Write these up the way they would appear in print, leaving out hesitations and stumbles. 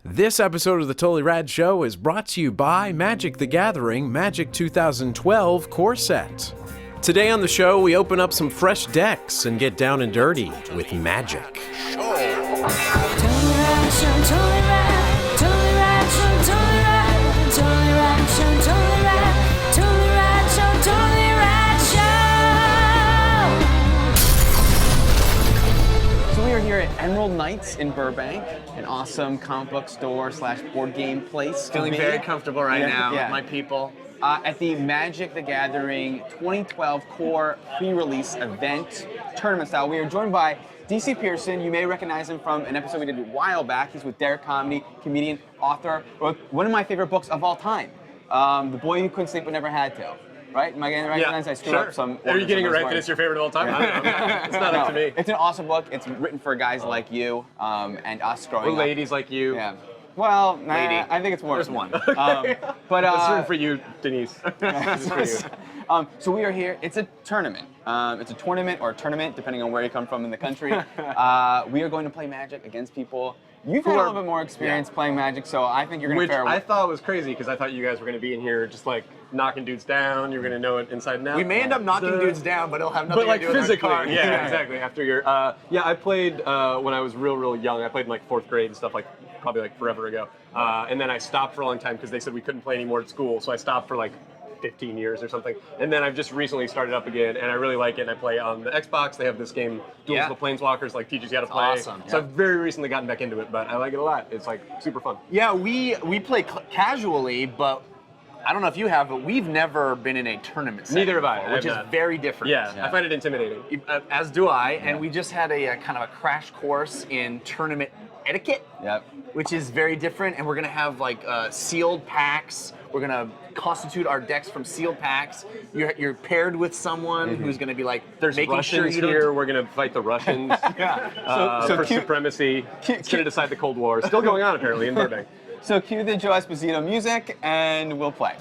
This episode of the Totally Rad Show is brought to you by Magic the Gathering Magic 2012 Core Set. Today on the show, we open up some fresh decks and get down and dirty with magic. We are here at Emerald Nights in Burbank, an awesome comic book store / board game place. Feeling very comfortable right now with my people. At the Magic the Gathering 2012 Core pre-release event, tournament style. We are joined by DC Pearson. You may recognize him from an episode we did a while back. He's with Derek Comedy, comedian, author, wrote one of my favorite books of all time, The Boy Who Couldn't Sleep But Never Had To. Right? Am I getting it right? Yeah, I screwed up some. Are you getting it right that it's your favorite of all time? It's not up to me. It's an awesome book. It's written for guys like you and us growing up. Or ladies like you. Yeah. Well, Lady. I think it's more. There's one. But it's written for you, Denise. It's for you. So we are here. It's a tournament. It's a tournament or a tournament, depending on where you come from in the country. We are going to play Magic against people. You've had a little bit more experience playing Magic, so I think you're going to fare well. Which I thought was crazy, because I thought you guys were going to be in here just like knocking dudes down. You're going to know it inside and out. We may end up knocking dudes down, but it'll have nothing to do with physically. our card. Yeah, exactly. After your, I played when I was real young. I played in like 4th grade and stuff, like probably like forever ago. And then I stopped for a long time because they said we couldn't play anymore at school. So I stopped for like 15 years or something. And then I've just recently started up again, and I really like it. And I play on the Xbox. They have this game, Duels of the Planeswalkers, like teaches you how to play. Awesome. So I've very recently gotten back into it, but I like it a lot. It's like super fun. Yeah, we play casually, but I don't know if you have, but we've never been in a tournament setting Neither have I. before, which is very different. Yeah, I find it intimidating. As do I, and we just had a kind of a crash course in tournament etiquette, which is very different, and we're going to have like sealed packs. We're going to constitute our decks from sealed packs. You're paired with someone who's going to be like, there's making Russians sure here. We're going to fight the Russians for supremacy. It's going to decide the Cold War. Still going on apparently in Burbank. So cue the Joe Esposito music, and we'll play.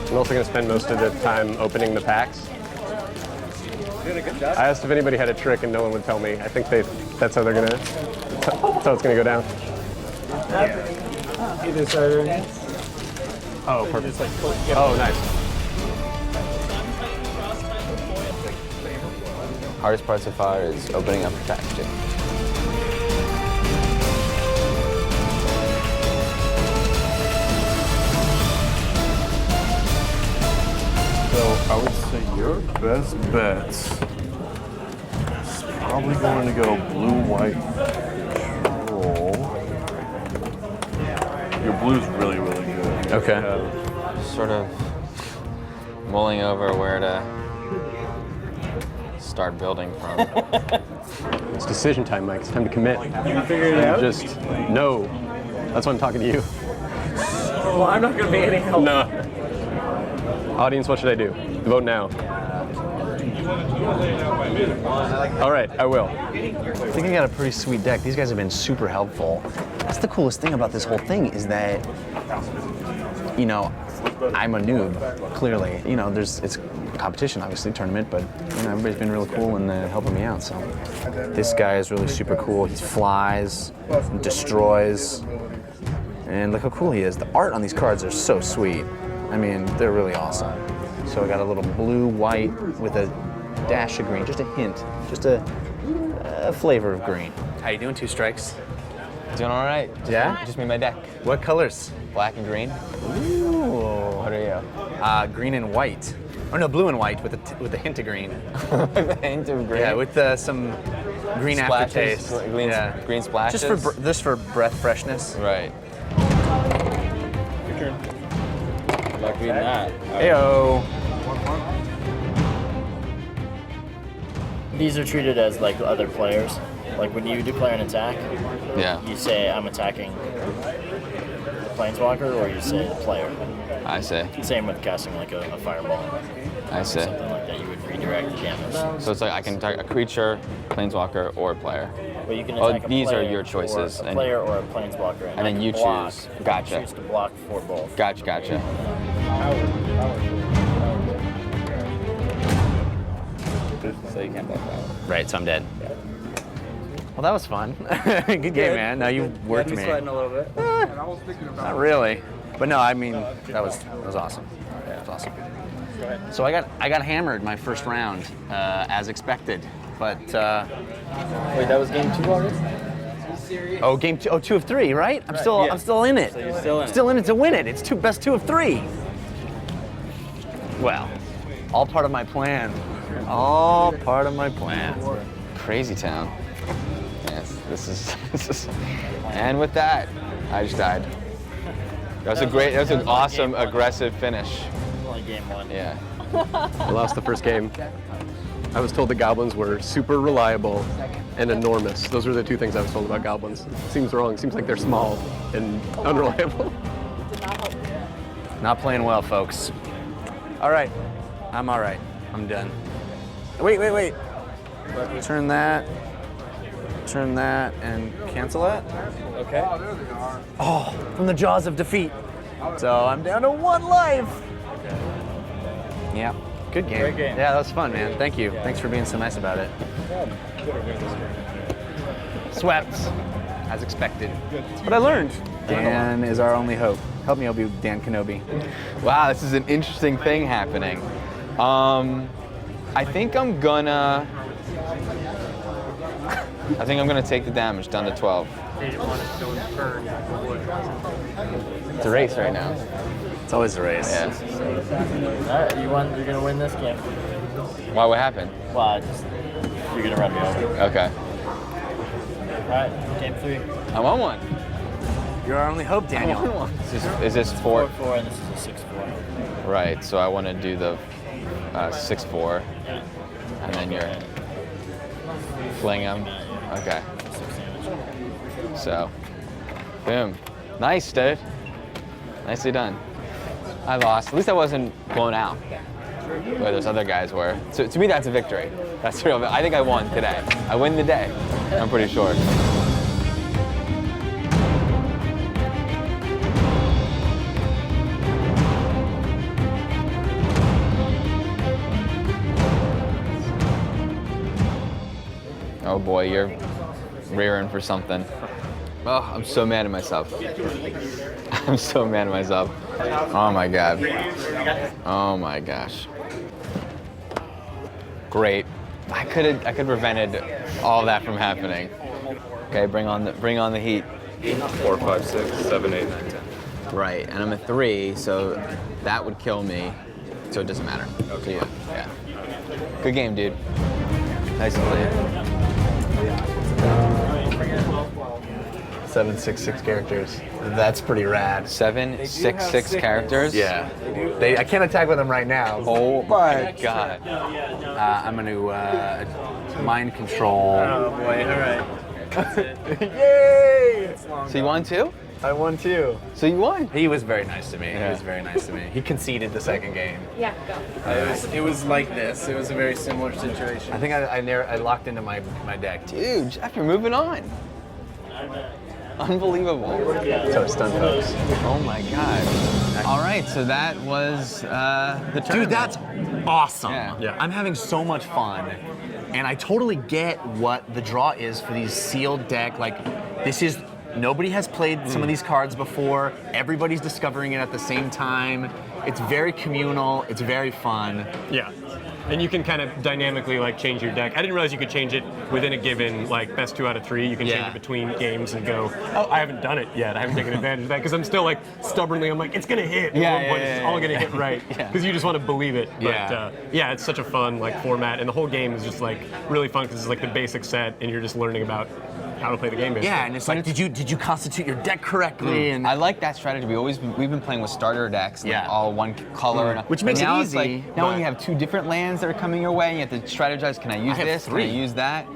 I'm also going to spend most of the time opening the packs. I asked if anybody had a trick, and no one would tell me. I think that's how they're going to. That's how it's going to go down. Either side. Oh, perfect. Oh, nice. Hardest part so far is opening up the packaging. So I would say your best bets is probably going to go blue-white control. Your blue's really good. Okay. Sort of mulling over where to start building from. It's decision time, Mike. It's time to commit. You figured it out? Just no. That's why I'm talking to you. Well, I'm not going to be any help. No. Audience, what should I do? Vote now. All right, I will. I think I got a pretty sweet deck. These guys have been super helpful. That's the coolest thing about this whole thing is that, you know, I'm a noob, clearly. You know, it's competition, obviously, tournament, but, you know, everybody's been really cool in helping me out, so. This guy is really super cool. He flies, destroys, and look how cool he is. The art on these cards are so sweet. I mean, they're really awesome. So I got a little blue-white with a dash of green, just a hint, just a flavor of green. How you doing, Two Strikes? Doing all right. Yeah? Just made my deck. What colors? Black and green. Ooh. What are you? Green and white. Or no, blue and white with a hint of green. A hint of green? Yeah, with some green Splashes, aftertaste. green splashes? Just for breath freshness. Right. Your turn. Like reading that. Heyo. These are treated as like other players. Like when you declare an attack, you say I'm attacking the planeswalker, or you say the player. I say. Same with casting like a fireball. I say. Something like that. You would redirect the damage. So it's like I can attack a creature, planeswalker, or a player. But you can attack these are player your choices. Or a player or a planeswalker. And then I you can block. choose. You Gotcha. choose to block for both. Gotcha. So you can't block that. Right, so I'm dead. Well, that was fun. Good game, man. No, you worked me. Sweating a little bit. Not really. But no, I mean, that was awesome. Yeah, it was awesome. So I got hammered my first round, as expected. But Wait, that was game 2 already? game 2, 2 of 3, right? I'm still in it. So you're still in it. Still in it to win it. It's best 2 of 3. Well, all part of my plan. All part of my plan. Crazy town. Yes, this is. And with that, I just died. That was an awesome, aggressive finish. Only game 1. Yeah. I lost the first game. I was told the goblins were super reliable and enormous. Those were the 2 things I was told about goblins. Seems wrong. Seems like they're small and unreliable. Not playing well, folks. All right. I'm all right. I'm done. Wait. Turn that, and cancel that. Okay. Oh, from the jaws of defeat. So I'm down to 1 life. Yeah, good game. Great game. Yeah, that was fun, man. Thank you. Thanks for being so nice about it. Swept, as expected. But I learned. Dan is our only hope. Help me, Dan Kenobi. Wow, this is an interesting thing happening. I think I'm gonna take the damage down to 12. It's a race right now. It's always a race. Yeah. Alright, you're gonna win this game. Why? What happened? Well, you're gonna run me over. Okay. Alright, game 3. I'm on one. You're our only hope, Daniel. I'm on one. Is this 4? 4-4, and this is a 6-4. Right. So I want to do the 6-4, and then you're fling him. Okay. So, boom. Nice, dude. Nicely done. I lost. At least I wasn't blown out where those other guys were. So to me, that's a victory. That's real. I think I won today. I win the day. I'm pretty sure. Oh boy, you're rearing for something. Oh, I'm so mad at myself. I'm so mad at myself. Oh my god. Oh my gosh. Great. I could have prevented all that from happening. Okay, bring on the heat. 4, 5, 6, 7, 8, 9, 10. Right, and I'm a 3, so that would kill me. So it doesn't matter. Okay. Yeah. Good game, dude. Nice to play you. 766 characters. That's pretty rad. 766 characters? Yeah. I can't attack with them right now. Oh my god. I'm going to mind control. Oh boy, alright. Yay! So you won too? I won too. So you won? He was very nice to me. Yeah. He was very nice to me. He conceded the second game. Yeah, go. It was like this. It was a very similar situation. I think I locked into my deck. Dude, Jeff, you're moving on. Unbelievable. So it's done, folks. Oh my god. All right, so that was the tournament. Dude, that's awesome. Yeah. I'm having so much fun. And I totally get what the draw is for these sealed deck. Like, nobody has played some of these cards before. Everybody's discovering it at the same time. It's very communal. It's very fun. Yeah. And you can kind of dynamically like change your deck. I didn't realize you could change it within a given like best 2 out of 3. You can change it between games and go, oh, I haven't done it yet. I haven't taken advantage of that because I'm still like stubbornly, I'm like, it's gonna hit. At one point, it's all gonna hit right. Because you just want to believe it. But yeah, it's such a fun like format, and the whole game is just like really fun because it's like the basic set, and you're just learning about how to play the game basically. Yeah, and it's like, did you constitute your deck correctly? And I like that strategy. We've been playing with starter decks, like all one color, and which makes it now easy. It's like, now when you have 2 different lands that are coming your way, you have to strategize. Can I use this? 3. Can I use that?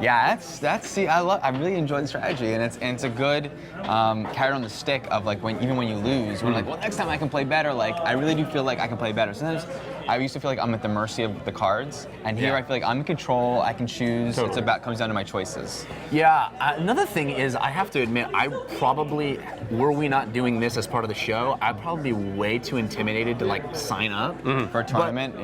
Yeah, that's. See, I really enjoy the strategy, and it's a good carrot on the stick of like even when you lose, we're like, well, next time I can play better. Like I really do feel like I can play better. Sometimes I used to feel like I'm at the mercy of the cards, and here I feel like I'm in control. I can choose. Totally. It's about comes down to my choices. Yeah, another thing is I have to admit, I probably, were we not doing this as part of the show, I'd probably be way too intimidated to like sign up. For a tournament.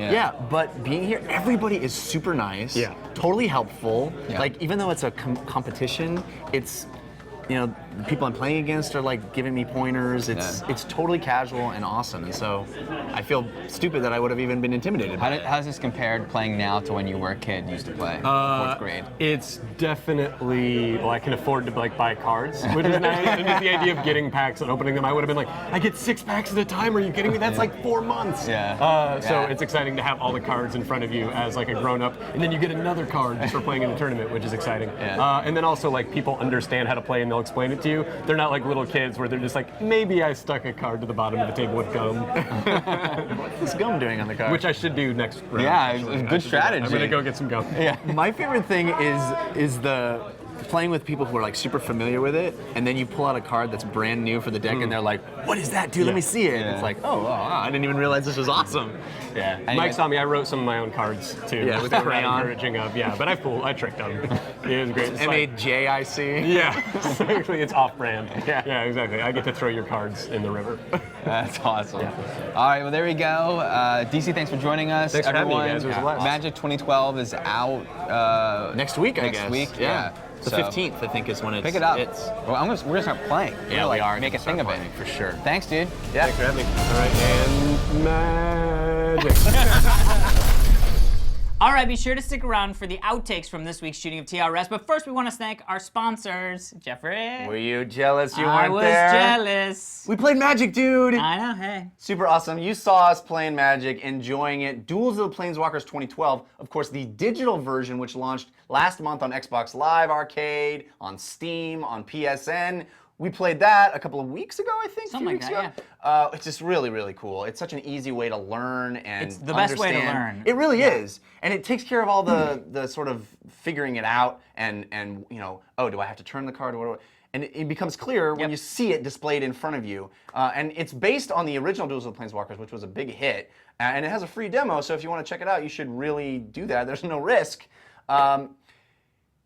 But being here, everybody is super nice. Yeah. Totally helpful. Yeah. Like even though it's a competition, it's, you know, the people I'm playing against are like giving me pointers. It's totally casual and awesome. And so I feel stupid that I would have even been intimidated by it. How does this compare playing now to when you were a kid and used to play, 4th grade? It's definitely, well, I can afford to like buy cards, which is nice. And just the idea of getting packs and opening them, I would have been like, I get 6 packs at a time. Are you kidding me? That's like 4 months. So it's exciting to have all the cards in front of you as like a grown-up, and then you get another card just for playing in a tournament, which is exciting. And then also like people understand how to play and they'll explain it to you. They're not like little kids where they're just like, maybe I stuck a card to the bottom of the table with gum. What's gum doing on the card? Which I should do next round. Yeah, actually. good strategy. I'm gonna go get some gum. Yeah. My favorite thing is the playing with people who are like super familiar with it, and then you pull out a card that's brand new for the deck, and they're like, "What is that, dude? Let me see it." And it's like, "Oh, wow, I didn't even realize this was awesome." Yeah. Mike saw me. I wrote some of my own cards too. Yeah, with the crayon. Encouraging of, but I tricked them. It was great. It's like- MAJIC. Yeah, exactly. It's off-brand. Yeah, exactly. I get to throw your cards in the river. That's awesome. All right, well there we go. DC, thanks for joining us. Thanks for having me, everyone. guys. It was a blast. Magic 2012 is out Next week, I guess. Next week, Yeah. The So, 15th, I think, is when it's. pick it up. It's, Well, we're gonna start playing. yeah, We're we are. Make a thing of it. For sure. Thanks, dude. Yeah. Thanks for having me. All right, and magic. All right, be sure to stick around for the outtakes from this week's shooting of TRS. But first, we want to thank our sponsors. Jeffrey. Were you jealous you I weren't was there? jealous. We played Magic, dude. I know, hey. Super awesome. You saw us playing Magic, enjoying it. Duels of the Planeswalkers 2012. Of course, the digital version, which launched last month on Xbox Live Arcade, on Steam, on PSN. We played that a couple of weeks ago, I think. Something like that, It's just really, really cool. It's such an easy way to learn and It's the best way to learn. It really is. And it takes care of all the sort of figuring it out and you know, oh, do I have to turn the card? And it becomes clear when you see it displayed in front of you. And it's based on the original Duels of the Planeswalkers, which was a big hit. And it has a free demo, so if you want to check it out, you should really do that. There's no risk.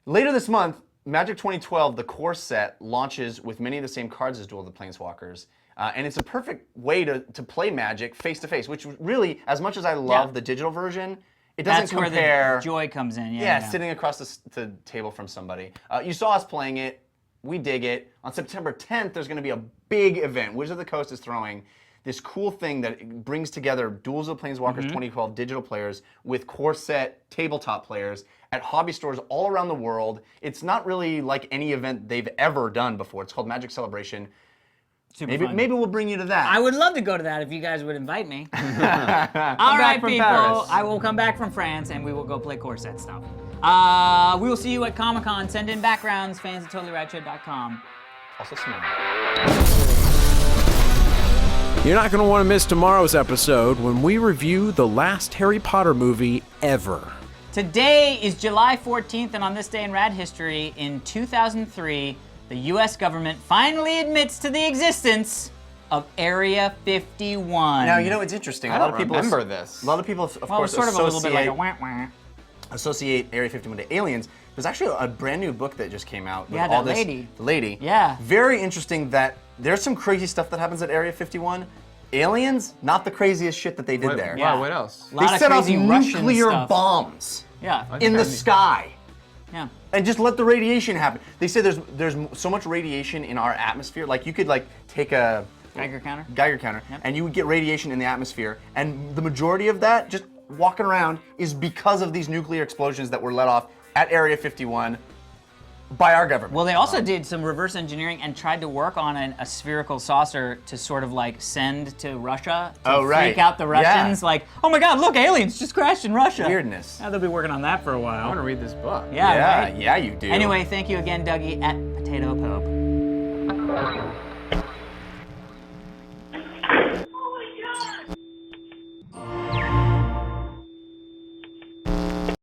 Later this month, Magic 2012, the core set, launches with many of the same cards as Duel of the Planeswalkers. And it's a perfect way to play Magic face-to-face, which really, as much as I love the digital version, it doesn't compare. That's where the joy comes in. Yeah, sitting across the table from somebody. You saw us playing it. We dig it. On September 10th, there's going to be a big event. Wizards of the Coast is throwing this cool thing that brings together Duels of the Planeswalkers 2012 digital players with core set tabletop players at hobby stores all around the world. It's not really like any event they've ever done before. It's called Magic Celebration. Maybe we'll bring you to that. I would love to go to that if you guys would invite me. All right, people. Paris. I will come back from France and we will go play core set stuff. We will see you at Comic-Con. Send in backgrounds, fans at TotallyRadShow.com. Also small. You're not going to want to miss tomorrow's episode when we review the last Harry Potter movie ever. Today is July 14th, and on this day in rad history, in 2003, the U.S. government finally admits to the existence of Area 51. Now, you know, it's interesting. I don't remember this. A lot of people, of Well, course, it's sort of a little bit like a wah-wah. associate Area 51 to aliens. There's actually a brand new book that just came out with Yeah, all that this. lady. The lady. Yeah. Very interesting that there's some crazy stuff that happens at Area 51. Aliens, not the craziest shit that they did there. Yeah. Wow, what else? A lot They of set off crazy Russian nuclear stuff. bombs Yeah. in the sky. Yeah. And just let the radiation happen. They say there's so much radiation in our atmosphere. Like you could like take a Geiger counter. and you would get radiation in the atmosphere. And the majority of that, just walking around, is because of these nuclear explosions that were let off at Area 51 by our government. Well, they also did some reverse engineering and tried to work on a spherical saucer to sort of like send to Russia to freak out the Russians. Yeah. Like, oh my God, look, aliens just crashed in Russia. Weirdness. Now they'll be working on that for a while. I want to read this book. Yeah, right? Yeah, you do. Anyway, thank you again, Dougie at Potato Pope.